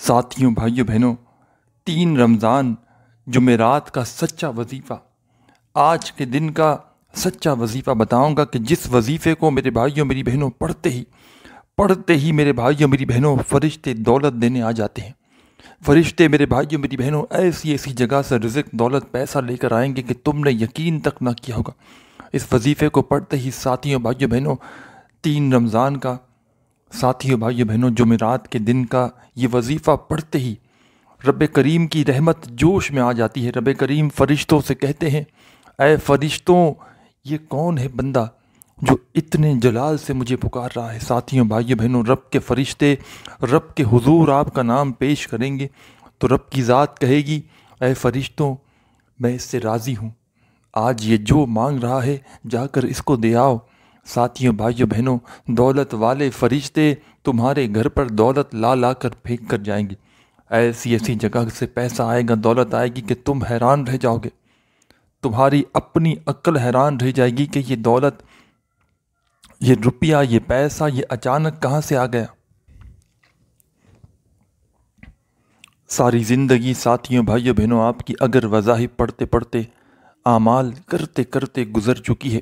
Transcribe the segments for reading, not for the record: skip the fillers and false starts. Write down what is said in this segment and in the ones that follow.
ساتھیوں، بھائیوں، بہنوں، 3 رمضان جمعرات کا سچا وظیفہ، آج کے دن کا سچا وظیفہ بتاؤں گا کہ جس وظیفے کو میرے بھائیوں میری بہنوں پڑھتے ہی میرے بھائیوں میری بہنوں فرشتے دولت دینے آ جاتے ہیں۔ فرشتے میرے بھائیوں میری بہنوں ایسی جگہ سے رزق، دولت، پیسہ لے کر آئیں گے کہ تم نے یقین تک نہ کیا ہوگا۔ اس وظیفے کو پڑھتے ہی ساتھیوں، بھائیوں، بہنوں، 3 رمضان کا، ساتھیوں، بھائیوں، بہنوں، جمعرات کے دن کا یہ وظیفہ پڑھتے ہی رب کریم کی رحمت جوش میں آ جاتی ہے۔ رب کریم فرشتوں سے کہتے ہیں، اے فرشتوں، یہ کون ہے بندہ جو اتنے جلال سے مجھے پکار رہا ہے؟ ساتھیوں، بھائیوں، بہنوں، رب کے فرشتے رب کے حضور آپ کا نام پیش کریں گے تو رب کی ذات کہے گی، اے فرشتوں، میں اس سے راضی ہوں، آج یہ جو مانگ رہا ہے جا کر اس کو دے آؤ۔ ساتھیوں، بھائیوں، بہنوں، دولت والے فرشتے تمہارے گھر پر دولت لا کر پھینک کر جائیں گے۔ ایسی جگہ سے پیسہ آئے گا، دولت آئے گی کہ تم حیران رہ جاؤ گے۔ تمہاری اپنی عقل حیران رہ جائے گی کہ یہ دولت، یہ روپیہ، یہ پیسہ، یہ اچانک کہاں سے آ گیا۔ ساری زندگی ساتھیوں، بھائیوں، بہنوں، آپ کی اگر وظائف پڑھتے پڑھتے، اعمال کرتے کرتے گزر چکی ہے،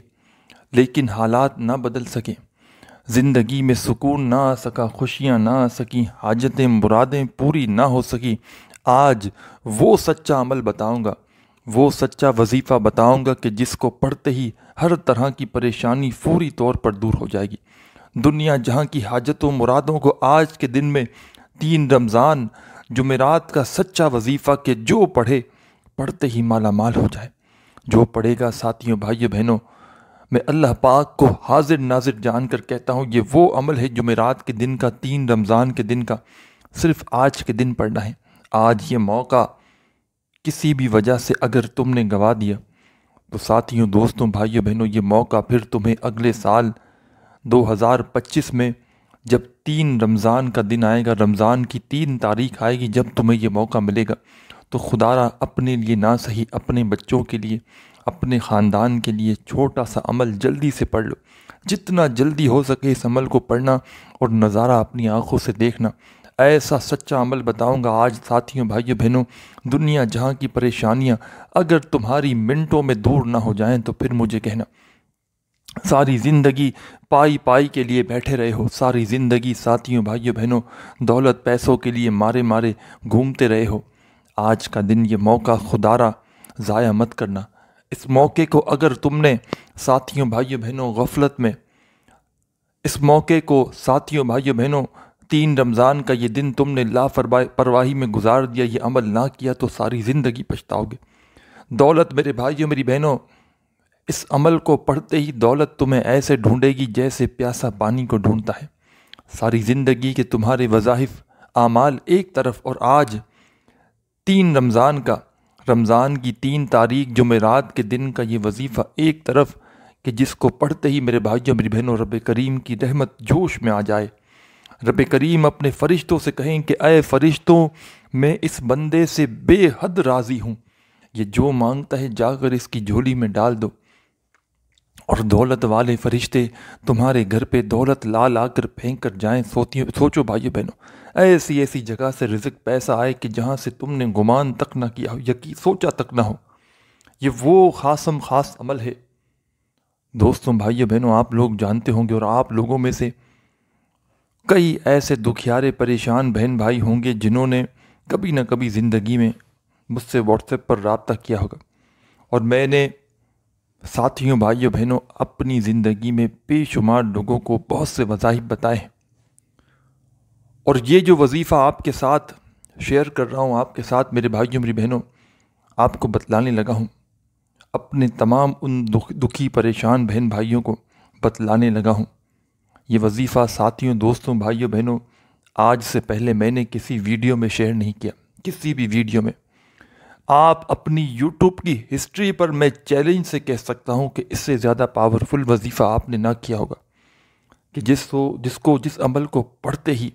لیکن حالات نہ بدل سکے، زندگی میں سکون نہ آ سکا، خوشیاں نہ آ سکیں، حاجتیں، مرادیں پوری نہ ہو سکی، آج وہ سچا عمل بتاؤں گا، وہ سچا وظیفہ بتاؤں گا کہ جس کو پڑھتے ہی ہر طرح کی پریشانی فوری طور پر دور ہو جائے گی۔ دنیا جہاں کی حاجتوں، مرادوں کو آج کے دن میں 3 رمضان جمعرات کا سچا وظیفہ کہ جو پڑھتے ہی مالا مال ہو جائے۔ جو پڑھے گا، ساتھیوں، بھائیوں، بہنوں، میں اللہ پاک کو حاضر ناظر جان کر کہتا ہوں، یہ وہ عمل ہے جمعرات کے دن کا، 3 رمضان کے دن کا، صرف آج کے دن پڑھنا ہے۔ آج یہ موقع کسی بھی وجہ سے اگر تم نے گنوا دیا تو ساتھیوں، دوستوں، بھائیوں، بہنوں، یہ موقع پھر تمہیں اگلے سال 2025 میں جب 3 رمضان کا دن آئے گا، رمضان کی 3 تاریخ آئے گی، جب تمہیں یہ موقع ملے گا تو خدا را اپنے لیے نہ صحیح، اپنے بچوں کے لیے، اپنے خاندان کے لیے چھوٹا سا عمل جلدی سے پڑھ لو۔ جتنا جلدی ہو سکے اس عمل کو پڑھنا اور نظارہ اپنی آنکھوں سے دیکھنا۔ ایسا سچا عمل بتاؤں گا آج، ساتھیوں، بھائیوں، بہنوں، دنیا جہاں کی پریشانیاں اگر تمہاری منٹوں میں دور نہ ہو جائیں تو پھر مجھے کہنا۔ ساری زندگی پائی کے لیے بیٹھے رہے ہو، ساری زندگی ساتھیوں، بھائیوں، بہنوں، دولت پیسوں کے لیے مارے گھومتے رہے ہو، آج کا دن یہ موقع خدا را ضائع مت کرنا۔ اس موقع کو اگر تم نے، ساتھیوں، بھائیوں، بہنوں، غفلت میں، اس موقع کو ساتھیوں، بھائیوں، بہنوں، 3 رمضان کا یہ دن تم نے لاپرواہی میں گزار دیا، یہ عمل نہ کیا تو ساری زندگی پچھتاؤ گے۔ دولت میرے بھائیوں میری بہنوں، اس عمل کو پڑھتے ہی دولت تمہیں ایسے ڈھونڈے گی جیسے پیاسا پانی کو ڈھونڈتا ہے۔ ساری زندگی کے تمہارے وظائف، اعمال ایک طرف، اور آج 3 رمضان کا، رمضان کی 3 تاریخ جمعرات کے دن کا یہ وظیفہ ایک طرف کہ جس کو پڑھتے ہی میرے بھائیوں میری بہنوں رب کریم کی رحمت جوش میں آ جائے۔ رب کریم اپنے فرشتوں سے کہیں کہ اے فرشتوں، میں اس بندے سے بے حد راضی ہوں، یہ جو مانگتا ہے جا کر اس کی جھولی میں ڈال دو۔ اور دولت والے فرشتے تمہارے گھر پہ دولت لا کر پھینک کر جائیں۔ سوچو بھائیو بہنوں، ایسی جگہ سے رزق، پیسہ آئے کہ جہاں سے تم نے گمان تک نہ کیا ہو، یقین سوچا تک نہ ہو۔ یہ وہ خاص عمل ہے۔ دوستوں، بھائیو بہنوں، آپ لوگ جانتے ہوں گے، اور آپ لوگوں میں سے کئی ایسے دکھیارے پریشان بہن بھائی ہوں گے جنہوں نے کبھی نہ کبھی زندگی میں مجھ سے واٹس ایپ پر رابطہ کیا ہوگا، اور میں نے ساتھیوں، بھائیوں، بہنوں، اپنی زندگی میں بے شمار لوگوں کو بہت سے وظائف بتائے ہیں، اور یہ جو وظیفہ آپ کے ساتھ شیئر کر رہا ہوں، آپ کے ساتھ میرے بھائیوں میری بہنوں آپ کو بتلانے لگا ہوں، اپنے تمام ان دکھی پریشان بہن بھائیوں کو بتلانے لگا ہوں۔ یہ وظیفہ ساتھیوں، دوستوں، بھائیوں، بہنوں آج سے پہلے میں نے کسی ویڈیو میں شیئر نہیں کیا، کسی بھی ویڈیو میں۔ آپ اپنی یوٹیوب کی ہسٹری پر میں چیلنج سے کہہ سکتا ہوں کہ اس سے زیادہ پاورفل وظیفہ آپ نے نہ کیا ہوگا، کہ جس عمل کو پڑھتے ہی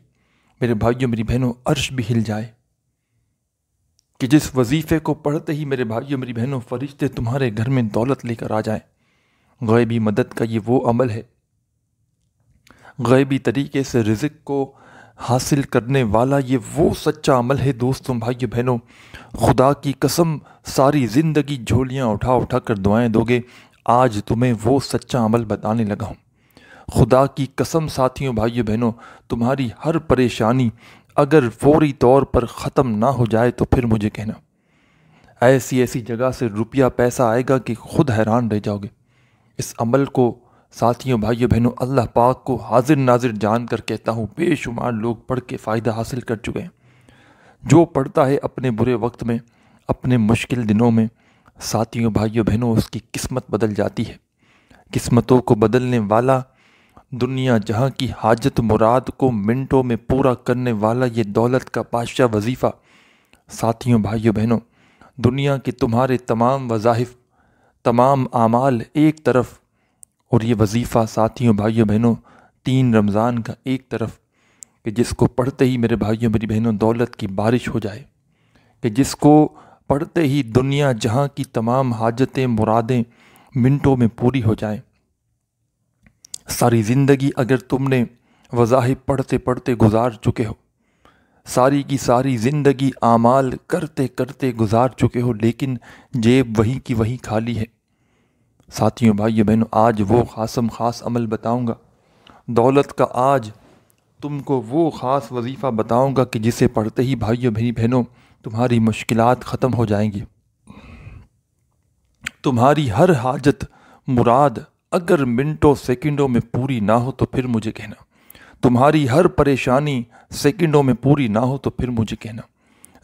میرے بھائیوں میری بہنوں عرش بھی ہل جائے، کہ جس وظیفے کو پڑھتے ہی میرے بھائیوں میری بہنوں فرشتے تمہارے گھر میں دولت لے کر آ جائیں۔ غیبی مدد کا یہ وہ عمل ہے، غیبی طریقے سے رزق کو حاصل کرنے والا یہ وہ سچا عمل ہے دوستوں بھائیو بہنوں، خدا کی قسم ساری زندگی جھولیاں اٹھا اٹھا کر دعائیں دو گے، آج تمہیں وہ سچا عمل بتانے لگا ہوں۔ خدا کی قسم ساتھیوں بھائیو بہنوں، تمہاری ہر پریشانی اگر فوری طور پر ختم نہ ہو جائے تو پھر مجھے کہنا، ایسی ایسی جگہ سے روپیہ پیسہ آئے گا کہ خود حیران رہ جاؤ گے۔ اس عمل کو ساتھیوں بھائیو بہنوں اللہ پاک کو حاضر ناظر جان کر کہتا ہوں، بے شمار لوگ پڑھ کے فائدہ حاصل کر چکے ہیں۔ جو پڑھتا ہے اپنے برے وقت میں، اپنے مشکل دنوں میں، ساتھیوں بھائیو بہنوں اس کی قسمت بدل جاتی ہے۔ قسمتوں کو بدلنے والا، دنیا جہاں کی حاجت مراد کو منٹوں میں پورا کرنے والا یہ دولت کا بادشاہ وظیفہ، ساتھیوں بھائیو بہنوں دنیا کے تمہارے تمام وظائف، تمام اعمال ایک طرف، اور یہ وظیفہ ساتھیوں بھائیو بہنوں 3 رمضان کا ایک طرف، کہ جس کو پڑھتے ہی میرے بھائیوں میری بہنوں دولت کی بارش ہو جائے، کہ جس کو پڑھتے ہی دنیا جہاں کی تمام حاجتیں مرادیں منٹوں میں پوری ہو جائیں۔ ساری زندگی اگر تم نے وظائف پڑھتے پڑھتے گزار چکے ہو، ساری کی ساری زندگی اعمال کرتے کرتے گزار چکے ہو، لیکن جیب وہی کی وہی خالی ہے، ساتھیوں بھائیو بہنوں آج وہ خاص عمل بتاؤں گا، دولت کا آج تم کو وہ خاص وظیفہ بتاؤں گا کہ جسے پڑھتے ہی بھائیو میری بہنوں تمہاری مشکلات ختم ہو جائیں گی۔ تمہاری ہر حاجت مراد اگر منٹوں سیکنڈوں میں پوری نہ ہو تو پھر مجھے کہنا، تمہاری ہر پریشانی سیکنڈوں میں پوری نہ ہو تو پھر مجھے کہنا۔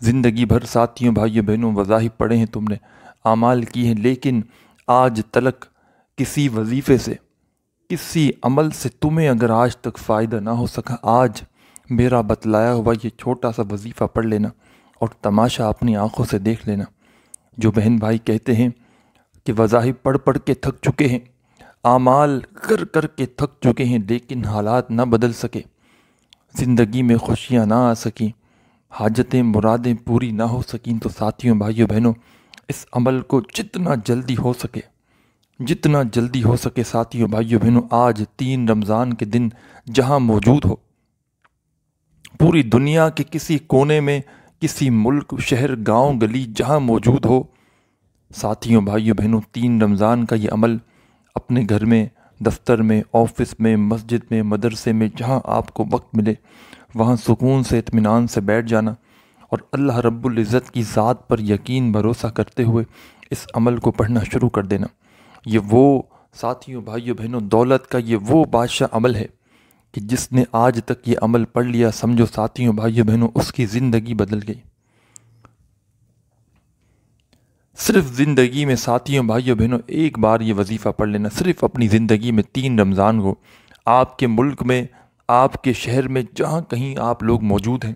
زندگی بھر ساتھیوں بھائیو بہنوں وظائف پڑھے ہیں تم نے، اعمال کی ہیں، لیکن آج تلک کسی وظیفے سے، کسی عمل سے تمہیں اگر آج تک فائدہ نہ ہو سکا، آج میرا بتلایا ہوا یہ چھوٹا سا وظیفہ پڑھ لینا اور تماشا اپنی آنکھوں سے دیکھ لینا۔ جو بہن بھائی کہتے ہیں کہ وظائف پڑھ پڑھ کے تھک چکے ہیں، اعمال کر کر کے تھک چکے ہیں، لیکن حالات نہ بدل سکے، زندگی میں خوشیاں نہ آ سکیں، حاجتیں مرادیں پوری نہ ہو سکیں، تو ساتھیوں بھائیو بہنوں اس عمل کو جتنا جلدی ہو سکے ساتھیوں بھائیو بہنوں آج 3 رمضان کے دن جہاں موجود ہو، پوری دنیا کے کسی کونے میں، کسی ملک، شہر، گاؤں، گلی جہاں موجود ہو، ساتھیوں بھائیو بہنوں 3 رمضان کا یہ عمل اپنے گھر میں، دفتر میں، آفس میں، مسجد میں، مدرسے میں، جہاں آپ کو وقت ملے وہاں سکون سے اطمینان سے بیٹھ جانا اور اللہ رب العزت کی ذات پر یقین بھروسہ کرتے ہوئے اس عمل کو پڑھنا شروع کر دینا۔ یہ وہ ساتھیوں بھائیو بہنوں دولت کا یہ وہ بادشاہ عمل ہے کہ جس نے آج تک یہ عمل پڑھ لیا، سمجھو ساتھیوں بھائیو بہنوں اس کی زندگی بدل گئی۔ صرف زندگی میں ساتھیوں بھائیو بہنوں ایک بار یہ وظیفہ پڑھ لینا، صرف اپنی زندگی میں 3 رمضان کو، آپ کے ملک میں، آپ کے شہر میں، جہاں کہیں آپ لوگ موجود ہیں،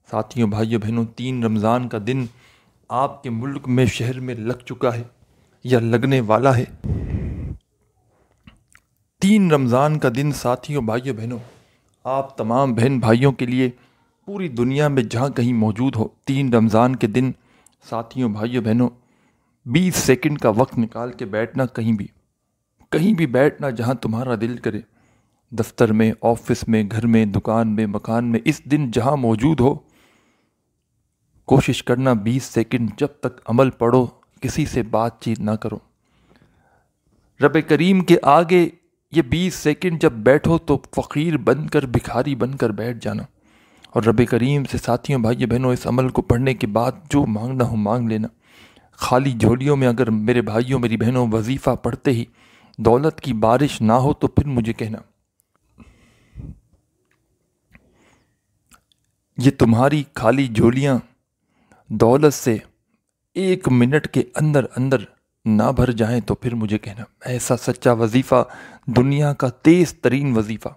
ساتھیوں بھائیو بہنوں 3 رمضان کا دن آپ کے ملک میں، شہر میں لگ چکا ہے یا لگنے والا ہے۔ 3 رمضان کا دن ساتھیوں بھائیو بہنوں آپ تمام بہن بھائیوں کے لیے پوری دنیا میں جہاں کہیں موجود ہو، 3 رمضان کے دن ساتھیوں بھائیو بہنوں 20 سیکنڈ کا وقت نکال کے بیٹھنا، کہیں بھی بیٹھنا جہاں تمہارا دل کرے، دفتر میں، آفس میں، گھر میں، دکان میں، مکان میں، اس دن جہاں موجود ہو، کوشش کرنا 20 سیکنڈ جب تک عمل پڑھو کسی سے بات چیت نہ کرو۔ رب کریم کے آگے یہ 20 سیکنڈ جب بیٹھو تو فقیر بن کر، بھکاری بن کر بیٹھ جانا، اور رب کریم سے ساتھیوں بھائیو بہنوں اس عمل کو پڑھنے کے بعد جو مانگنا ہو مانگ لینا۔ خالی جھولیوں میں اگر میرے بھائیوں میری بہنوں وظیفہ پڑھتے ہی دولت کی بارش نہ ہو تو پھر مجھے کہنا۔ یہ تمہاری خالی جھولیاں دولت سے 1 منٹ کے اندر اندر نہ بھر جائیں تو پھر مجھے کہنا۔ ایسا سچا وظیفہ، دنیا کا تیز ترین وظیفہ۔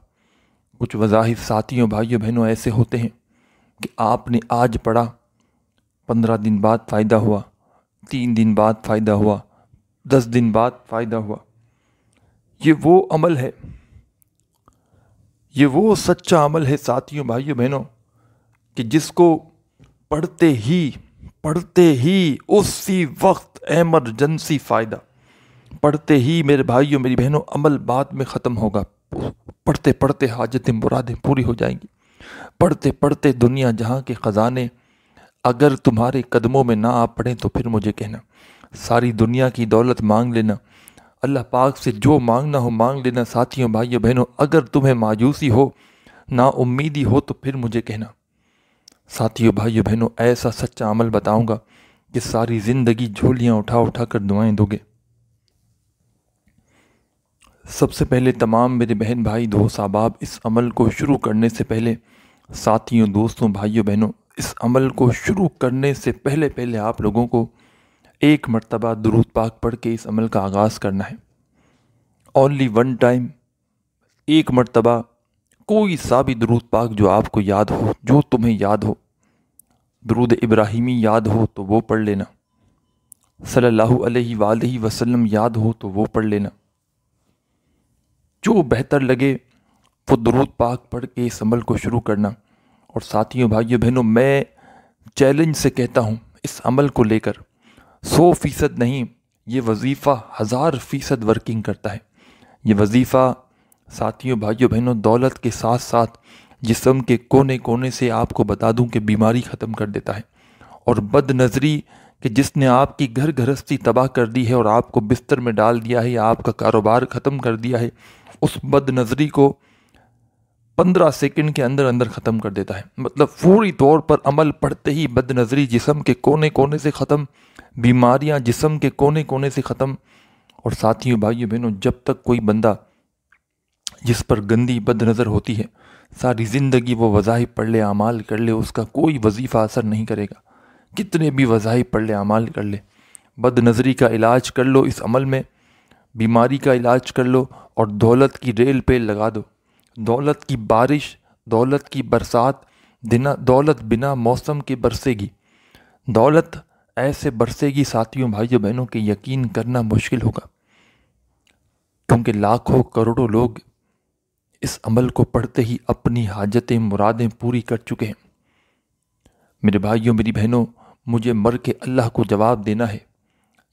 کچھ وظائف ساتھیوں بھائیوں بہنوں ایسے ہوتے ہیں کہ آپ نے آج پڑھا، 15 دن بعد فائدہ ہوا، 3 دن بعد فائدہ ہوا، 10 دن بعد فائدہ ہوا۔ یہ وہ عمل ہے، یہ وہ سچا عمل ہے ساتھیوں بھائیوں بہنوں کہ جس کو پڑھتے ہی اسی وقت ایمرجنسی فائدہ، پڑھتے ہی میرے بھائیوں میری بہنوں عمل بعد میں ختم ہوگا، پڑھتے پڑھتے حاجتیں مرادیں پوری ہو جائیں گی۔ پڑھتے پڑھتے دنیا جہاں کے خزانے اگر تمہارے قدموں میں نہ آ پڑیں تو پھر مجھے کہنا۔ ساری دنیا کی دولت مانگ لینا، اللہ پاک سے جو مانگنا ہو مانگ لینا۔ ساتھیوں، بھائیوں، بہنوں، اگر تمہیں مایوسی ہو، نا امیدی ہو تو پھر مجھے کہنا۔ ساتھیوں، بھائیوں، بہنوں، ایسا سچا عمل بتاؤں گا کہ ساری زندگی جھولیاں اٹھا اٹھا کر دعائیں دو گے۔ سب سے پہلے تمام میرے بہن بھائی دوست احباب، اس عمل کو شروع کرنے سے پہلے، ساتھیوں، دوستوں، بھائیوں، بہنوں، اس عمل کو شروع کرنے سے پہلے آپ لوگوں کو ایک مرتبہ درود پاک پڑھ کے اس عمل کا آغاز کرنا ہے۔ اونلی ون ٹائم، ایک مرتبہ کوئی سا بھی درود پاک جو آپ کو یاد ہو، جو تمہیں یاد ہو۔ درود ابراہیمی یاد ہو تو وہ پڑھ لینا، صلی اللہ علیہ وآلہ وسلم یاد ہو تو وہ پڑھ لینا، جو بہتر لگے وہ درود پاک پڑھ کے اس عمل کو شروع کرنا۔ اور ساتھیوں، بھائیوں، بہنوں، میں چیلنج سے کہتا ہوں، اس عمل کو لے کر 100% نہیں، یہ وظیفہ 1000% ورکنگ کرتا ہے۔ یہ وظیفہ ساتھیوں، بھائیوں، بہنوں، دولت کے ساتھ ساتھ جسم کے کونے کونے سے آپ کو بتا دوں کہ بیماری ختم کر دیتا ہے، اور بد نظری کہ جس نے آپ کی گھر گھرستی تباہ کر دی ہے اور آپ کو بستر میں ڈال دیا ہے یا آپ کا کاروبار ختم کر دیا ہے، اس بد نظری کو 15 سیکنڈ کے اندر اندر ختم کر دیتا ہے۔ مطلب فوری طور پر عمل پڑھتے ہی بد نظری جسم کے کونے کونے سے ختم، بیماریاں جسم کے کونے کونے سے ختم۔ اور ساتھیوں، بھائیوں، بہنوں، جب تک کوئی بندہ جس پر گندی بد نظر ہوتی ہے ساری زندگی وہ وظائف پڑھ لے، اعمال کر لے، اس کا کوئی وظیفہ اثر نہیں کرے گا۔ کتنے بھی وظائف پڑھ لے، اعمال کر لے، بد نظری کا علاج کر لو اس عمل میں، بیماری کا علاج کر لو، اور دولت کی ریل پہ لگا دو۔ دولت کی بارش، دولت کی برسات، دولت بنا موسم کے برسے گی۔ دولت ایسے برسے گی ساتھیوں، بھائیوں، بہنوں، کہ یقین کرنا مشکل ہوگا، کیونکہ لاکھوں کروڑوں لوگ اس عمل کو پڑھتے ہی اپنی حاجتیں، مرادیں پوری کر چکے ہیں۔ میرے بھائیوں، میری بہنوں، مجھے مر کے اللہ کو جواب دینا ہے۔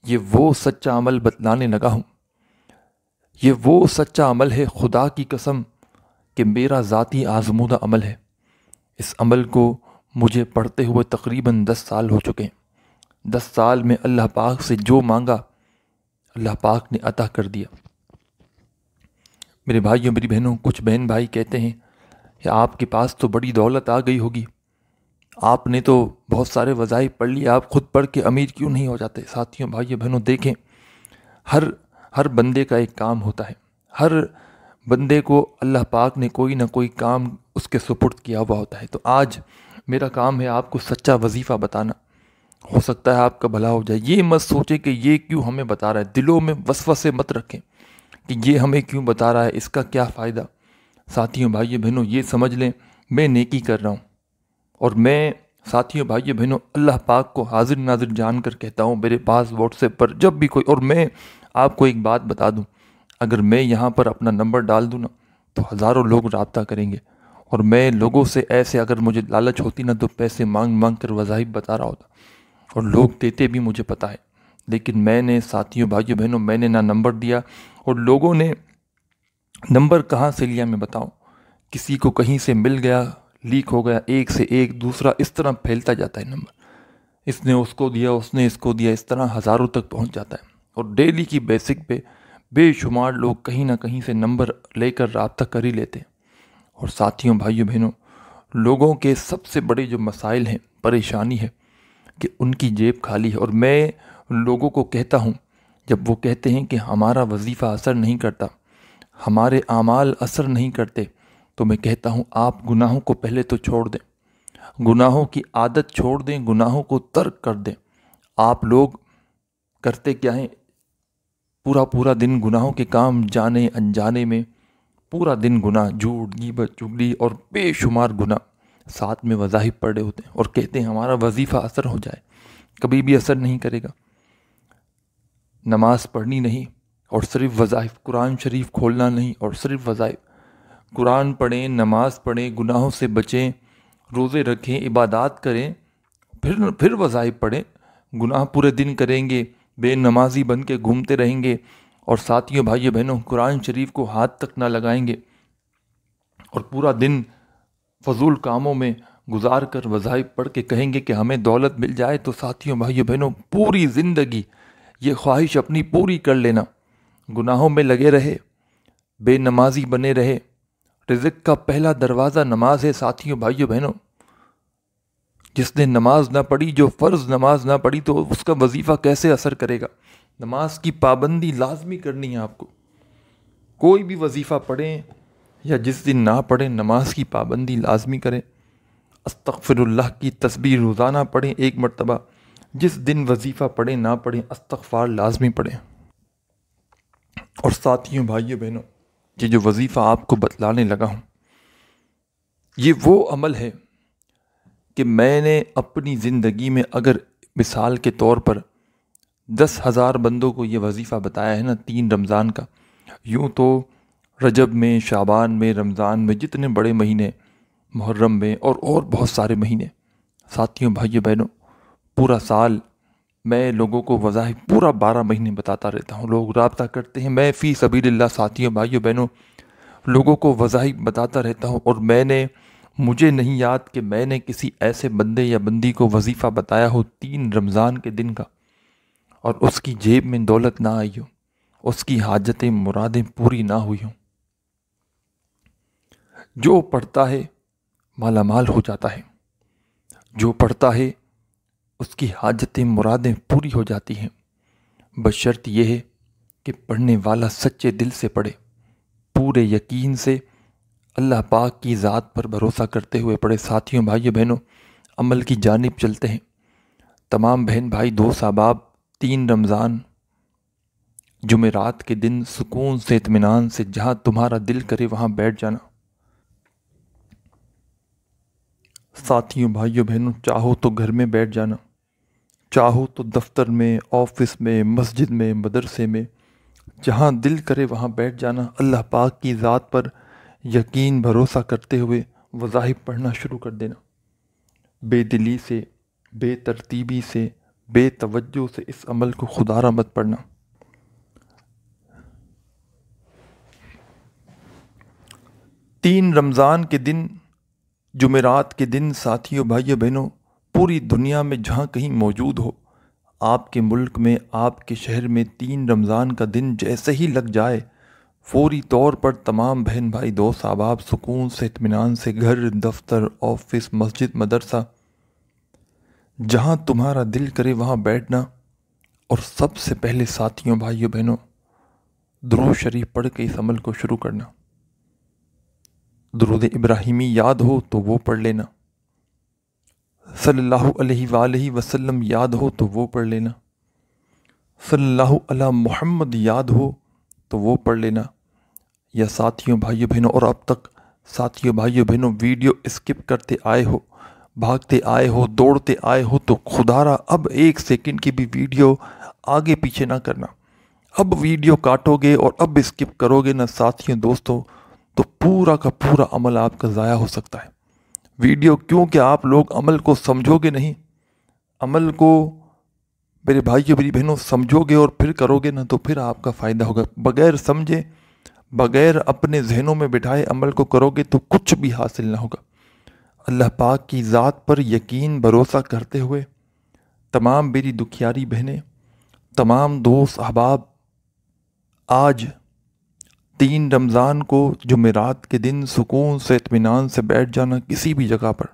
یہ وہ سچا عمل بتلانے لگا ہوں، یہ وہ سچا عمل ہے، خدا کی قسم کہ میرا ذاتی آزمودہ عمل ہے۔ اس عمل کو مجھے پڑھتے ہوئے تقریباً 10 سال ہو چکے ہیں۔ 10 سال میں اللہ پاک سے جو مانگا اللہ پاک نے عطا کر دیا۔ میرے بھائیوں، میری بہنوں، کچھ بہن بھائی کہتے ہیں کہ آپ کے پاس تو بڑی دولت آ گئی ہوگی، آپ نے تو بہت سارے وظائف پڑھ لیے، آپ خود پڑھ کے امیر کیوں نہیں ہو جاتے؟ ساتھیوں، بھائیوں، بہنوں، دیکھیں، ہر بندے کا ایک کام ہوتا ہے، ہر بندے کو اللہ پاک نے کوئی نہ کوئی کام اس کے سپرد کیا ہوا ہوتا ہے۔ تو آج میرا کام ہے آپ کو سچا وظیفہ بتانا، ہو سکتا ہے آپ کا بھلا ہو جائے۔ یہ مت سوچیں کہ یہ کیوں ہمیں بتا رہا ہے، دلوں میں وسوسے مت رکھیں کہ یہ ہمیں کیوں بتا رہا ہے، اس کا کیا فائدہ۔ ساتھیوں، بھائیوں، بہنوں، یہ سمجھ لیں میں نیکی کر رہا ہوں، اور میں ساتھیوں، بھائیوں، بہنوں، اللہ پاک کو حاضر ناظر جان کر کہتا ہوں، میرے پاس واٹس ایپ پر جب بھی کوئی، اور میں آپ کو ایک بات بتا دوں، اگر میں یہاں پر اپنا نمبر ڈال دوں نا تو ہزاروں لوگ رابطہ کریں گے، اور میں لوگوں سے ایسے، اگر مجھے لالچ ہوتی نا تو پیسے مانگ مانگ کر وظائف بتا رہا ہوتا، اور لوگ دیتے بھی، مجھے پتہ ہے۔ لیکن میں نے ساتھیوں، بھائیوں، بہنوں، میں نے نہ نمبر دیا، اور لوگوں نے نمبر کہاں سے لیا میں بتاؤں، کسی کو کہیں سے مل گیا، لیک ہو گیا، ایک سے ایک دوسرا، اس طرح پھیلتا جاتا ہے نمبر، اس نے اس کو دیا، اس نے اس کو دیا، اس طرح ہزاروں تک پہنچ جاتا ہے، اور ڈیلی کی بیسک پہ بے شمار لوگ کہیں نہ کہیں سے نمبر لے کر رابطہ کر ہی لیتے ہیں۔ اور ساتھیوں، بھائیوں، بہنوں، لوگوں کے سب سے بڑے جو مسائل ہیں، پریشانی ہے کہ ان کی جیب خالی ہے، اور میں لوگوں کو کہتا ہوں، جب وہ کہتے ہیں کہ ہمارا وظیفہ اثر نہیں کرتا، ہمارے اعمال اثر نہیں کرتے، تو میں کہتا ہوں آپ گناہوں کو پہلے تو چھوڑ دیں، گناہوں کی عادت چھوڑ دیں، گناہوں کو ترک کر دیں۔ آپ لوگ کرتے کیا ہیں، پورا دن گناہوں کے کام جانے انجانے میں، پورا دن گناہ، جھوٹ، غیبت، چغلی اور بے شمار گناہ، ساتھ میں وظائف پڑھے ہوتے ہیں، اور کہتے ہیں ہمارا وظیفہ اثر ہو جائے، کبھی بھی اثر نہیں کرے گا۔ نماز پڑھنی نہیں اور صرف وظائف، قرآن شریف کھولنا نہیں اور صرف وظائف، قرآن پڑھیں، نماز پڑھیں، گناہوں سے بچیں، روزے رکھیں، عبادات کریں، پھر وظائف پڑھیں۔ گناہ پورے دن کریں گے، بے نمازی بن کے گھومتے رہیں گے، اور ساتھیوں، بھائیوں، بہنوں، قرآن شریف کو ہاتھ تک نہ لگائیں گے، اور پورا دن فضول کاموں میں گزار کر وظائف پڑھ کے کہیں گے کہ ہمیں دولت مل جائے، تو ساتھیوں بھائیوں بہنوں پوری زندگی یہ خواہش اپنی پوری کر لینا، گناہوں میں لگے رہے، بے نمازی بنے رہے۔ رزق کا پہلا دروازہ نماز ہے ساتھیوں بھائیوں بہنوں۔ جس نے نماز نہ پڑھی، جو فرض نماز نہ پڑھی، تو اس کا وظیفہ کیسے اثر کرے گا؟ نماز کی پابندی لازمی کرنی ہے آپ کو۔ کوئی بھی وظیفہ پڑھیں یا جس دن نہ پڑھیں، نماز کی پابندی لازمی کریں۔ استغفر اللہ کی تسبیح روزانہ پڑھیں 1 مرتبہ، جس دن وظیفہ پڑھیں نہ پڑھیں استغفار لازمی پڑھیں۔ اور ساتھیوں بھائیوں بہنوں، یہ جو وظیفہ آپ کو بتلانے لگا ہوں، یہ وہ عمل ہے کہ میں نے اپنی زندگی میں اگر مثال کے طور پر 10,000 بندوں کو یہ وظیفہ بتایا ہے نا 3 رمضان کا، یوں تو رجب میں، شعبان میں، رمضان میں، جتنے بڑے مہینے، محرم میں اور بہت سارے مہینے، ساتھیوں بھائیوں بہنوں پورا سال میں لوگوں کو وظائف پورا 12 مہینے بتاتا رہتا ہوں۔ لوگ رابطہ کرتے ہیں، میں فی سبیل اللہ ساتھیوں بھائیوں بہنوں لوگوں کو وظائف بتاتا رہتا ہوں، اور مجھے نہیں یاد کہ میں نے کسی ایسے بندے یا بندی کو وظیفہ بتایا ہو 3 رمضان کے دن کا اور اس کی جیب میں دولت نہ آئی ہو، اس کی حاجتیں مرادیں پوری نہ ہوئی ہوں۔ جو پڑھتا ہے مالا مال ہو جاتا ہے، جو پڑھتا ہے اس کی حاجتیں مرادیں پوری ہو جاتی ہیں، بشرط یہ ہے کہ پڑھنے والا سچے دل سے پڑھے، پورے یقین سے اللہ پاک کی ذات پر بھروسہ کرتے ہوئے پڑھے۔ ساتھیوں بھائیوں بہنوں عمل کی جانب چلتے ہیں۔ تمام بہن بھائی دوست احباب 3 رمضان جمعرات کے دن سکون سے اطمینان سے جہاں تمہارا دل کرے وہاں بیٹھ جانا۔ ساتھیوں بھائیوں بہنوں چاہو تو گھر میں بیٹھ جانا، چاہو تو دفتر میں، آفس میں، مسجد میں، مدرسے میں، جہاں دل کرے وہاں بیٹھ جانا۔ اللہ پاک کی ذات پر یقین بھروسہ کرتے ہوئے وظائف پڑھنا شروع کر دینا، بے دلی سے، بے ترتیبی سے، بے توجہ سے اس عمل کو خدا را مت پڑھنا۔ 3 رمضان کے دن، جمعرات کے دن ساتھیوں بھائیوں بہنوں پوری دنیا میں جہاں کہیں موجود ہو، آپ کے ملک میں، آپ کے شہر میں 3 رمضان کا دن جیسے ہی لگ جائے، فوری طور پر تمام بہن بھائی دوست احباب سکون سے اطمینان سے گھر، دفتر، آفس، مسجد، مدرسہ، جہاں تمہارا دل کرے وہاں بیٹھنا، اور سب سے پہلے ساتھیوں بھائیوں بہنوں درود شریف پڑھ کے اس عمل کو شروع کرنا۔ درود ابراہیمی یاد ہو تو وہ پڑھ لینا، صلی اللہ علیہ وآلہ وسلم یاد ہو تو وہ پڑھ لینا، صلی اللہ علی محمد یاد ہو تو وہ پڑھ لینا۔ یا ساتھیوں بھائیوں بہنوں، اور اب تک ساتھیوں بھائیوں بہنوں ویڈیو اسکپ کرتے آئے ہو، بھاگتے آئے ہو، دوڑتے آئے ہو، تو خدا را اب 1 سیکنڈ کی بھی ویڈیو آگے پیچھے نہ کرنا۔ اب ویڈیو کاٹو گے اور اب اسکپ کرو گے نا ساتھیوں دوستوں، تو پورا کا پورا عمل آپ کا ضائع ہو سکتا ہے۔ ویڈیو کیونکہ آپ لوگ عمل کو سمجھو گے نہیں، عمل کو میرے بھائیوں میری بہنوں سمجھو گے اور پھر کرو گے نا، تو پھر آپ کا فائدہ ہوگا۔ بغیر سمجھے، بغیر اپنے ذہنوں میں بٹھائے عمل کو کرو گے تو کچھ بھی حاصل نہ ہوگا۔ اللہ پاک کی ذات پر یقین بھروسہ کرتے ہوئے تمام میری دکھیاری بہنیں، تمام دوست احباب، آج 3 رمضان کو جمعرات کے دن سکون سے اطمینان سے بیٹھ جانا کسی بھی جگہ پر،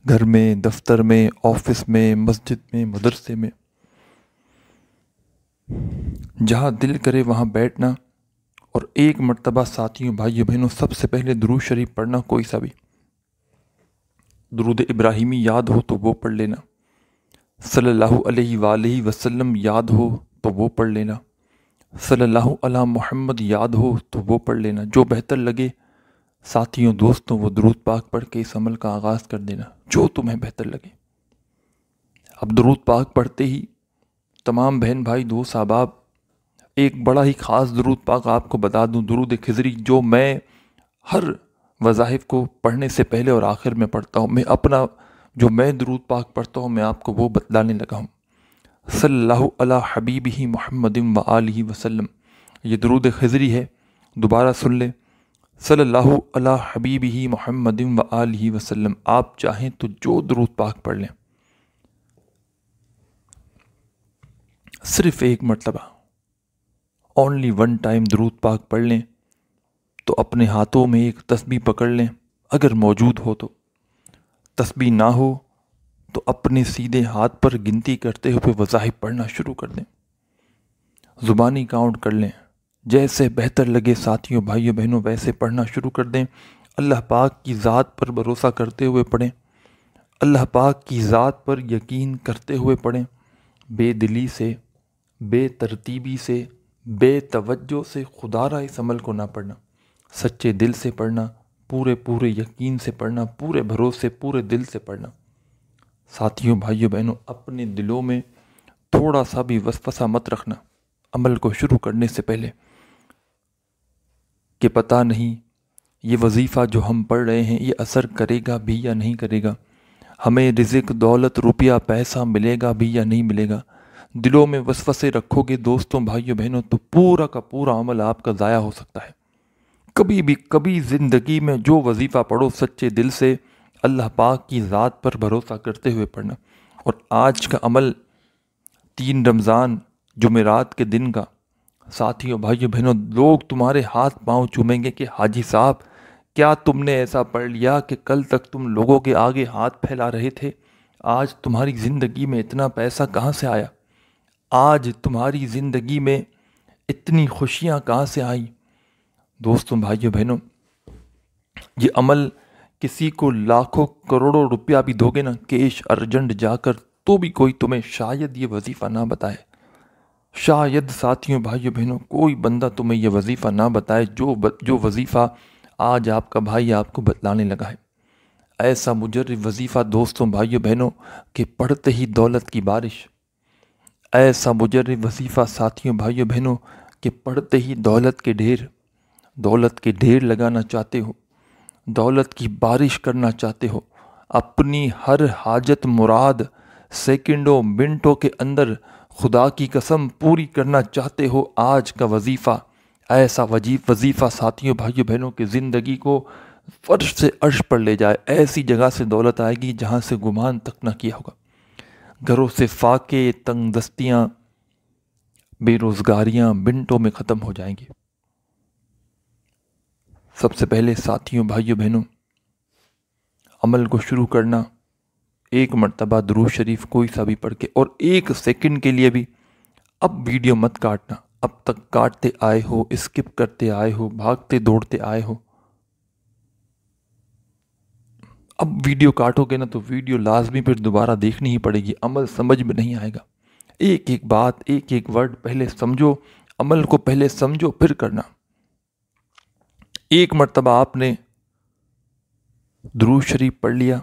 گھر میں، دفتر میں، آفس میں، مسجد میں، مدرسے میں، جہاں دل کرے وہاں بیٹھنا، اور 1 مرتبہ ساتھیوں بھائیوں بہنوں سب سے پہلے درود شریف پڑھنا، کوئی سا بھی درود ابراہیمی یاد ہو تو وہ پڑھ لینا، صلی اللہ علیہ وآلہ وسلم یاد ہو تو وہ پڑھ لینا، صلی اللہ علی محمد یاد ہو تو وہ پڑھ لینا۔ جو بہتر لگے ساتھیوں دوستوں وہ درود پاک پڑھ کے اس عمل کا آغاز کر دینا، جو تمہیں بہتر لگے۔ اب درود پاک پڑھتے ہی تمام بہن بھائی دوست احباب ایک بڑا ہی خاص درود پاک آپ کو بتا دوں، درود خضری، جو میں ہر وظائف کو پڑھنے سے پہلے اور آخر میں پڑھتا ہوں۔ جو میں درود پاک پڑھتا ہوں میں آپ کو وہ بتلانے لگا ہوں۔ صلی اللہ علی حبیبہ محمد و آلہ وسلم، یہ درود خضری ہے، دوبارہ سن لیں۔ صلی اللہ علی حبیبہ محمد و آلہ وسلم۔ آپ چاہیں تو جو درود پاک پڑھ لیں، صرف ایک مرتبہ، اونلی ون ٹائم درود پاک پڑھ لیں، تو اپنے ہاتھوں میں ایک تسبیح پکڑ لیں اگر موجود ہو تو، تسبیح نہ ہو تو اپنے سیدھے ہاتھ پر گنتی کرتے ہوئے وظائف پڑھنا شروع کر دیں، زبانی کاؤنٹ کر لیں، جیسے بہتر لگے ساتھیوں بھائیوں بہنوں ویسے پڑھنا شروع کر دیں۔ اللہ پاک کی ذات پر بھروسہ کرتے ہوئے پڑھیں، اللہ پاک کی ذات پر یقین کرتے ہوئے پڑھیں، بے دلی سے، بے ترتیبی سے، بے توجہ سے خدا را اس عمل کو نہ پڑھنا، سچے دل سے پڑھنا، پورے یقین سے پڑھنا، پورے بھروسے، پورے دل سے پڑھنا۔ ساتھیوں بھائیوں بہنوں، اپنے دلوں میں تھوڑا سا بھی وسوسہ مت رکھنا عمل کو شروع کرنے سے پہلے، کہ پتہ نہیں یہ وظیفہ جو ہم پڑھ رہے ہیں یہ اثر کرے گا بھی یا نہیں کرے گا، ہمیں رزق دولت روپیہ پیسہ ملے گا بھی یا نہیں ملے گا۔ دلوں میں وسوسے رکھو گے دوستوں بھائیوں بہنوں تو پورا کا پورا عمل آپ کا ضائع ہو سکتا ہے۔ کبھی زندگی میں جو وظیفہ پڑھو سچے دل سے اللہ پاک کی ذات پر بھروسہ کرتے ہوئے پڑھنا۔ اور آج کا عمل 3 رمضان جمعرات کے دن کا، ساتھیوں بھائیوں بہنوں، لوگ تمہارے ہاتھ پاؤں چومیں گے کہ حاجی صاحب کیا تم نے ایسا پڑھ لیا کہ کل تک تم لوگوں کے آگے ہاتھ پھیلا رہے تھے، آج تمہاری زندگی میں اتنا پیسہ کہاں سے آیا، آج تمہاری زندگی میں اتنی خوشیاں کہاں سے آئیں۔ دوستوں بھائیوں بہنوں، یہ عمل کسی کو لاکھوں کروڑوں روپیہ بھی دو گے نا کیش ارجنٹ جا کر، تو بھی کوئی تمہیں شاید یہ وظیفہ نہ بتائے، شاید ساتھیوں بھائیوں بہنوں کوئی بندہ تمہیں یہ وظیفہ نہ بتائے جو وظیفہ آج آپ کا بھائی آپ کو بتلانے لگا ہے۔ ایسا مجرب وظیفہ دوستوں بھائیوں بہنوں کہ پڑھتے ہی دولت کی بارش، ایسا مجرب وظیفہ ساتھیوں بھائیوں بہنوں کہ پڑھتے ہی دولت کے ڈھیر لگانا چاہتے ہو، دولت کی بارش کرنا چاہتے ہو، اپنی ہر حاجت مراد سیکنڈوں منٹوں کے اندر خدا کی قسم پوری کرنا چاہتے ہو۔ آج کا وظیفہ ایسا وظیفہ ساتھیوں بھائیوں بہنوں کی زندگی کو فرش سے عرش پر لے جائے، ایسی جگہ سے دولت آئے گی جہاں سے گمان تک نہ کیا ہوگا، گھروں سے فاقے، تنگ دستیاں، بے روزگاریاں منٹوں میں ختم ہو جائیں گی۔ سب سے پہلے ساتھیوں بھائیوں بہنوں، عمل کو شروع کرنا، ایک مرتبہ درود شریف کوئی سا بھی پڑھ کے، اور 1 سیکنڈ کے لیے بھی اب ویڈیو مت کاٹنا، اب تک کاٹتے آئے ہو، اسکپ کرتے آئے ہو، بھاگتے دوڑتے آئے ہو، اب ویڈیو کاٹو گے نا تو ویڈیو لازمی پھر دوبارہ دیکھنی ہی پڑے گی، عمل سمجھ میں نہیں آئے گا۔ ایک بات، ایک ورڈ پہلے سمجھو، عمل کو پہلے سمجھو پھر کرنا۔ ایک مرتبہ آپ نے درود شریف پڑھ لیا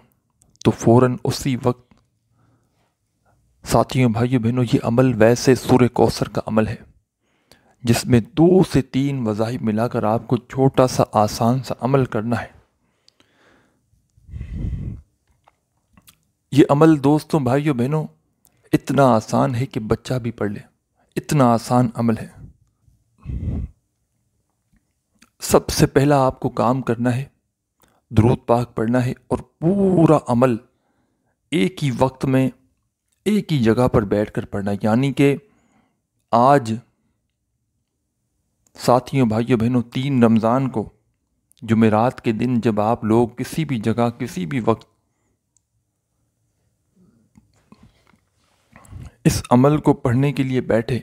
تو فوراً اسی وقت ساتھیوں بھائیوں بہنوں یہ عمل ویسے سورہ کوثر کا عمل ہے جس میں 2 سے 3 وظائف ملا کر آپ کو چھوٹا سا آسان سا عمل کرنا ہے۔ یہ عمل دوستوں بھائیوں بہنوں اتنا آسان ہے کہ بچہ بھی پڑھ لے، اتنا آسان عمل ہے۔ سب سے پہلا آپ کو کام کرنا ہے، درود پاک پڑھنا ہے، اور پورا عمل ایک ہی وقت میں ایک ہی جگہ پر بیٹھ کر پڑھنا ہے۔ یعنی کہ آج ساتھیوں بھائیوں بہنوں 3 رمضان کو جمعرات کے دن جب آپ لوگ کسی بھی جگہ کسی بھی وقت اس عمل کو پڑھنے کے لیے بیٹھے،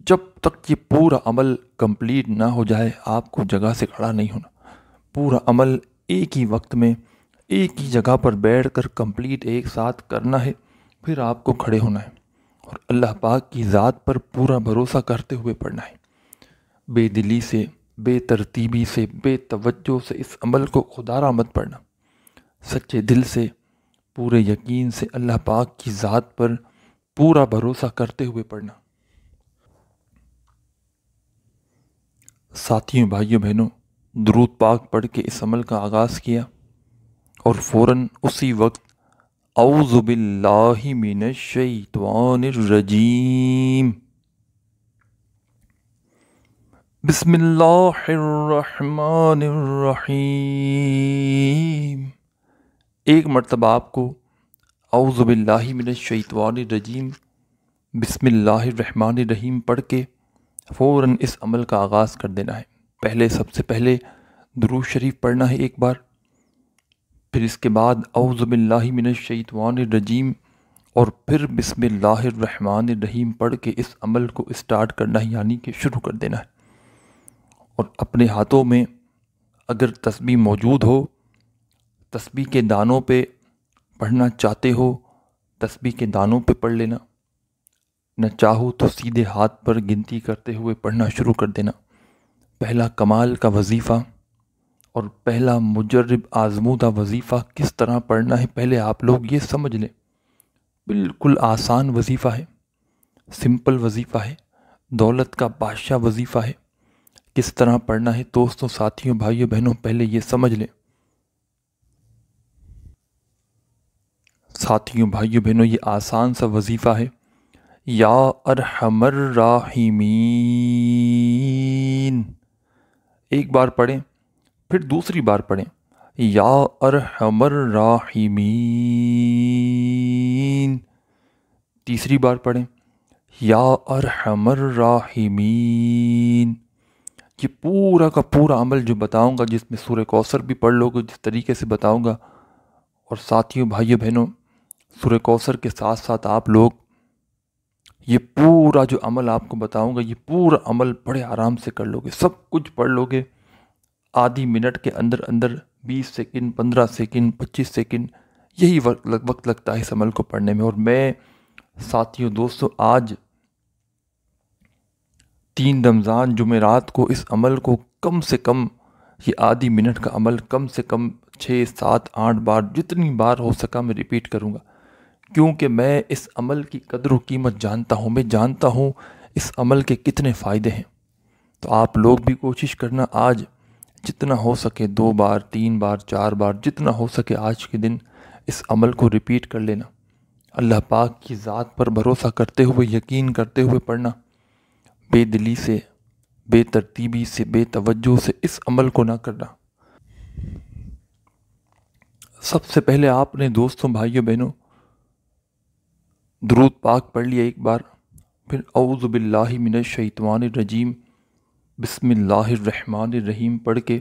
جب تک یہ پورا عمل کمپلیٹ نہ ہو جائے آپ کو جگہ سے کھڑا نہیں ہونا، پورا عمل ایک ہی وقت میں ایک ہی جگہ پر بیٹھ کر کمپلیٹ ایک ساتھ کرنا ہے، پھر آپ کو کھڑے ہونا ہے اور اللہ پاک کی ذات پر پورا بھروسہ کرتے ہوئے پڑھنا ہے، بے دلی سے، بے ترتیبی سے، بے توجہ سے اس عمل کو خدا را مت پڑھنا، سچے دل سے، پورے یقین سے اللہ پاک کی ذات پر پورا بھروسہ کرتے ہوئے پڑھنا۔ ساتھیوں بھائیوں بہنوں، درود پاک پڑھ کے اس عمل کا آغاز کیا اور فوراً اسی وقت اعوذ باللہ من الشیطان الرجیم، بسم اللہ الرحمن الرحیم۔ ایک مرتبہ آپ کو اعوذ باللہ من الشیطان الرجیم بسم اللہ الرحمن الرحیم پڑھ کے فوراً اس عمل کا آغاز کر دینا ہے۔ سب سے پہلے درود شریف پڑھنا ہے ایک بار، پھر اس کے بعد اعوذ باللہ من الشیطان الرجیم اور پھر بسم اللہ الرحمن الرحیم پڑھ کے اس عمل کو اسٹارٹ کرنا ہے، یعنی کہ شروع کر دینا ہے۔ اور اپنے ہاتھوں میں اگر تسبیح موجود ہو، تسبیح کے دانوں پہ پڑھنا چاہتے ہو تسبیح کے دانوں پہ پڑھ لینا، نہ چاہو تو سیدھے ہاتھ پر گنتی کرتے ہوئے پڑھنا شروع کر دینا۔ پہلا کمال کا وظیفہ اور پہلا مجرب آزمودہ وظیفہ کس طرح پڑھنا ہے پہلے آپ لوگ یہ سمجھ لیں۔ بالکل آسان وظیفہ ہے، سمپل وظیفہ ہے، دولت کا بادشاہ وظیفہ ہے۔ کس طرح پڑھنا ہے دوستوں، ساتھیوں، بھائیوں، بہنوں، پہلے یہ سمجھ لیں۔ ساتھیوں، بھائیوں، بہنوں، یہ آسان سا وظیفہ ہے۔ یا ارحم الراحمین ایک بار پڑھیں، پھر دوسری بار پڑھیں، یا ارحم الراحمین، تیسری بار پڑھیں، یا ارحم الراحمین۔ یہ پورا کا پورا عمل جو بتاؤں گا، جس میں سورہ کوثر بھی پڑھ لو گے جس طریقے سے بتاؤں گا، اور ساتھیوں، بھائیوں، بہنوں، سورہ کوثر کے ساتھ ساتھ آپ لوگ یہ پورا جو عمل آپ کو بتاؤں گا، یہ پورا عمل بڑے آرام سے کر لو گے، سب کچھ پڑھ لو گے آدھی منٹ کے اندر اندر۔ 20 سیکنڈ، 15 سیکنڈ، 25 سیکنڈ، یہی وقت لگتا ہے اس عمل کو پڑھنے میں۔ اور میں ساتھیوں، دوستوں، آج 3 رمضان جمعرات کو اس عمل کو کم سے کم، یہ آدھی منٹ کا عمل کم سے کم 6، 7، 8 بار، جتنی بار ہو سکا میں ریپیٹ کروں گا، کیونکہ میں اس عمل کی قدر و قیمت جانتا ہوں۔ میں جانتا ہوں اس عمل کے کتنے فائدے ہیں۔ تو آپ لوگ بھی کوشش کرنا، آج جتنا ہو سکے 2 بار، 3 بار، 4 بار، جتنا ہو سکے آج کے دن اس عمل کو ریپیٹ کر لینا۔ اللہ پاک کی ذات پر بھروسہ کرتے ہوئے، یقین کرتے ہوئے پڑھنا، بے دلی سے، بے ترتیبی سے، بے توجہ سے اس عمل کو نہ کرنا۔ سب سے پہلے آپ نے دوستوں، بھائیوں، بہنوں، درود پاک پڑھ لیا ایک بار، پھر اعوذ باللہ من الشیطان الرجیم بسم اللہ الرحمن الرحیم پڑھ کے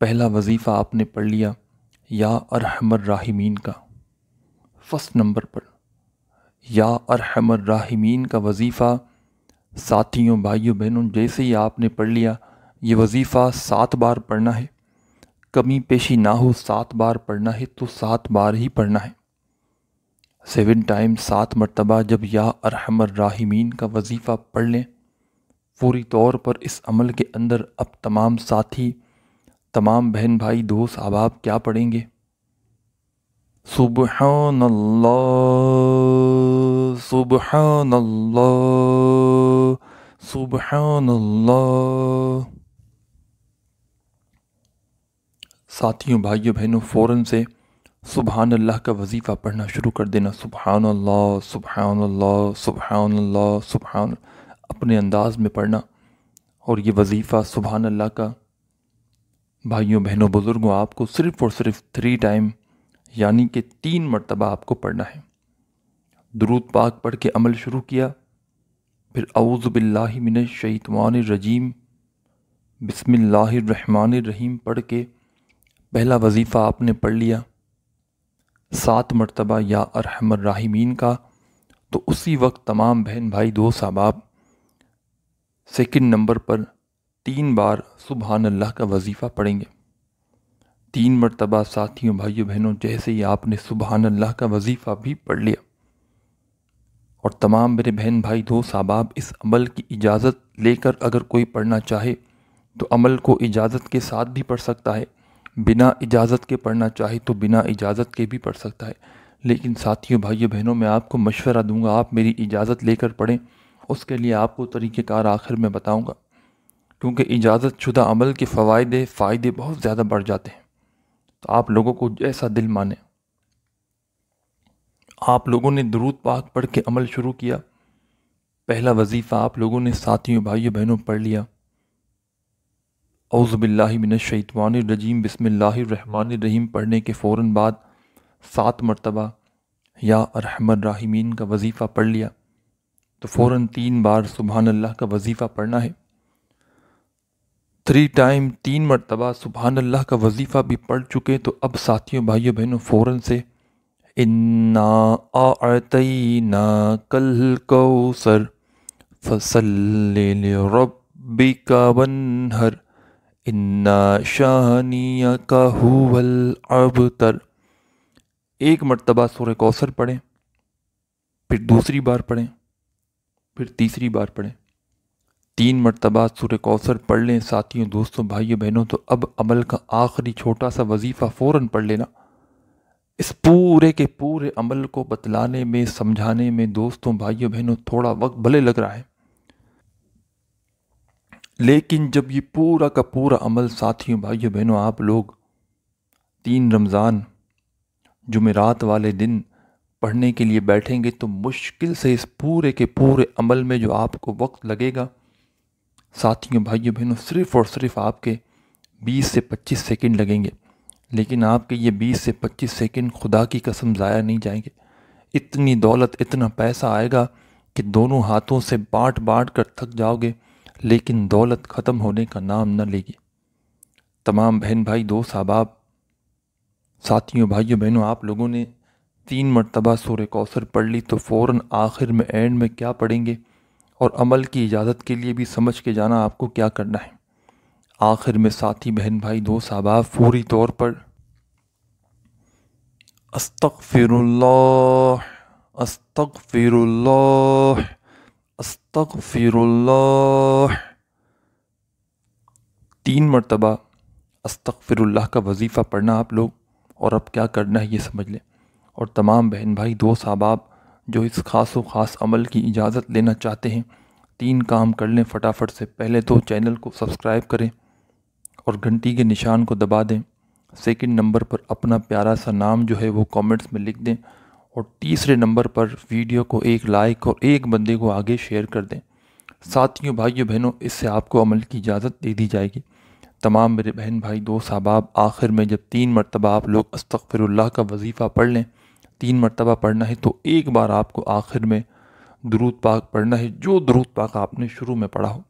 پہلا وظیفہ آپ نے پڑھ لیا، یا ارحم الراحمین کا۔ فرسٹ نمبر پر یا ارحم الراحمین کا وظیفہ، ساتھیوں، بھائیوں، بہنوں، جیسے ہی آپ نے پڑھ لیا، یہ وظیفہ 7 بار پڑھنا ہے۔ کمی پیشی نہ ہو، 7 بار پڑھنا ہے تو 7 بار ہی پڑھنا ہے۔ 7 ٹائم، 7 مرتبہ جب یا ارحم الراحمین کا وظیفہ پڑھ لیں، فوری طور پر اس عمل کے اندر اب تمام ساتھی، تمام بہن بھائی، دوست، احباب کیا پڑھیں گے؟ سبحان اللہ، سبحان اللہ، سبحان اللہ۔ ساتھیوں، بھائیوں، بہنوں، فوراً سے سبحان اللہ کا وظیفہ پڑھنا شروع کر دینا۔ سبحان اللہ، سبحان اللہ، سبحان اللہ، سبحان، اپنے انداز میں پڑھنا۔ اور یہ وظیفہ سبحان اللہ کا، بھائیوں، بہنوں، بزرگوں، آپ کو صرف اور صرف 3 ٹائم، یعنی کہ 3 مرتبہ آپ کو پڑھنا ہے۔ درود پاک پڑھ کے عمل شروع کیا، پھر اعوذ باللہ من الشیطان الرجیم بسم اللہ الرحمن الرحیم پڑھ کے پہلا وظیفہ آپ نے پڑھ لیا، 7 مرتبہ یا ارحم الراحمین کا، تو اسی وقت تمام بہن بھائی، دوست، احباب، سیکنڈ نمبر پر 3 بار سبحان اللہ کا وظیفہ پڑھیں گے۔ 3 مرتبہ ساتھیوں، بھائیوں، بہنوں، جیسے ہی آپ نے سبحان اللہ کا وظیفہ بھی پڑھ لیا، اور تمام میرے بہن بھائی، دوست، احباب، اس عمل کی اجازت لے کر اگر کوئی پڑھنا چاہے تو عمل کو اجازت کے ساتھ بھی پڑھ سکتا ہے، بنا اجازت کے پڑھنا چاہے تو بنا اجازت کے بھی پڑھ سکتا ہے۔ لیکن ساتھیوں، بھائیوں، بہنوں، میں آپ کو مشورہ دوں گا، آپ میری اجازت لے کر پڑھیں۔ اس کے لیے آپ کو طریقہ کار آخر میں بتاؤں گا، کیونکہ اجازت شدہ عمل کے فائدے بہت زیادہ بڑھ جاتے ہیں۔ تو آپ لوگوں کو جیسا دل مانے۔ آپ لوگوں نے درود پاک پڑھ کے عمل شروع کیا، پہلا وظیفہ آپ لوگوں نے، ساتھیوں، بھائیوں، بہنوں، پڑھ لیا، اعوذ باللہ من الشیطان الرجیم بسم اللہ الرحمن الرحیم پڑھنے کے فوراً بعد 7 مرتبہ یا ارحم الراحمین کا وظیفہ پڑھ لیا تو فوراً 3 بار سبحان اللہ کا وظیفہ پڑھنا ہے۔ 3 مرتبہ سبحان اللہ کا وظیفہ بھی پڑھ چکے تو اب ساتھیوں بھائیوں بہنوں فوراً سے انا اعطیناک الکوثر فصلی لربک وانحر انا شانیک ھو الابتر۔ 1 مرتبہ سورہ کوثر پڑھیں، پھر دوسری بار پڑھیں، پھر تیسری بار پڑھیں، 3 مرتبہ سورہ کوثر پڑھ لیں ساتھیوں دوستوں بھائیوں بہنوں تو اب عمل کا آخری چھوٹا سا وظیفہ فوراً پڑھ لینا۔ اس پورے کے پورے عمل کو بتلانے میں سمجھانے میں دوستوں بھائیوں بہنوں تھوڑا وقت بھلے لگ رہا ہے، لیکن جب یہ پورا کا پورا عمل ساتھیوں بھائیوں بہنوں آپ لوگ 3 رمضان جمعرات والے دن پڑھنے کے لیے بیٹھیں گے تو مشکل سے اس پورے کے پورے عمل میں جو آپ کو وقت لگے گا ساتھیوں بھائیوں بہنوں صرف اور صرف آپ کے 20 سے 25 سیکنڈ لگیں گے، لیکن آپ کے یہ 20 سے 25 سیکنڈ خدا کی قسم ضائع نہیں جائیں گے۔ اتنی دولت اتنا پیسہ آئے گا کہ دونوں ہاتھوں سے بانٹ بانٹ کر تھک جاؤ گے، لیکن دولت ختم ہونے کا نام نہ لے گی۔ تمام بہن بھائی دوست احباب ساتھیوں بھائیوں بہنوں آپ لوگوں نے 3 مرتبہ سورہ کوثر پڑھ لی تو فوراً آخر میں اینڈ میں کیا پڑھیں گے اور عمل کی اجازت کے لیے بھی سمجھ کے جانا آپ کو کیا کرنا ہے۔ آخر میں ساتھی بہن بھائی دوست احباب پوری طور پر استغفر اللہ استغفر اللہ استغفر اللہ 3 مرتبہ استغفر اللہ کا وظیفہ پڑھنا آپ لوگ، اور اب کیا کرنا ہے یہ سمجھ لیں۔ اور تمام بہن بھائی دوست احباب جو اس خاص و خاص عمل کی اجازت لینا چاہتے ہیں 3 کام کر لیں فٹافٹ سے۔ پہلے تو چینل کو سبسکرائب کریں اور گھنٹی کے نشان کو دبا دیں۔ سیکنڈ نمبر پر اپنا پیارا سا نام جو ہے وہ کامنٹس میں لکھ دیں، اور تیسرے نمبر پر ویڈیو کو ایک لائک اور ایک بندے کو آگے شیئر کر دیں۔ ساتھیوں بھائیوں بہنوں اس سے آپ کو عمل کی اجازت دے دی جائے گی۔ تمام میرے بہن بھائی دوست احباب آخر میں جب 3 مرتبہ آپ لوگ استغفر اللہ کا وظیفہ پڑھ لیں، 3 مرتبہ پڑھنا ہے تو ایک بار آپ کو آخر میں درود پاک پڑھنا ہے، جو درود پاک آپ نے شروع میں پڑھا ہو۔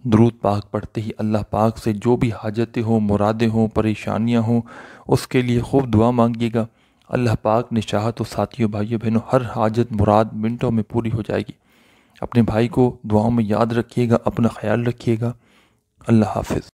درود پاک پڑھتے ہی اللہ پاک سے جو بھی حاجتیں ہوں، مرادیں ہوں، پریشانیاں ہوں، اس کے لیے خوب دعا مانگیے گا۔ اللہ پاک نے چاہا تو ساتھیوں بھائیوں بہنوں ہر حاجت مراد منٹوں میں پوری ہو جائے گی۔ اپنے بھائی کو دعاؤں میں یاد رکھیے گا، اپنا خیال رکھیے گا۔ اللہ حافظ۔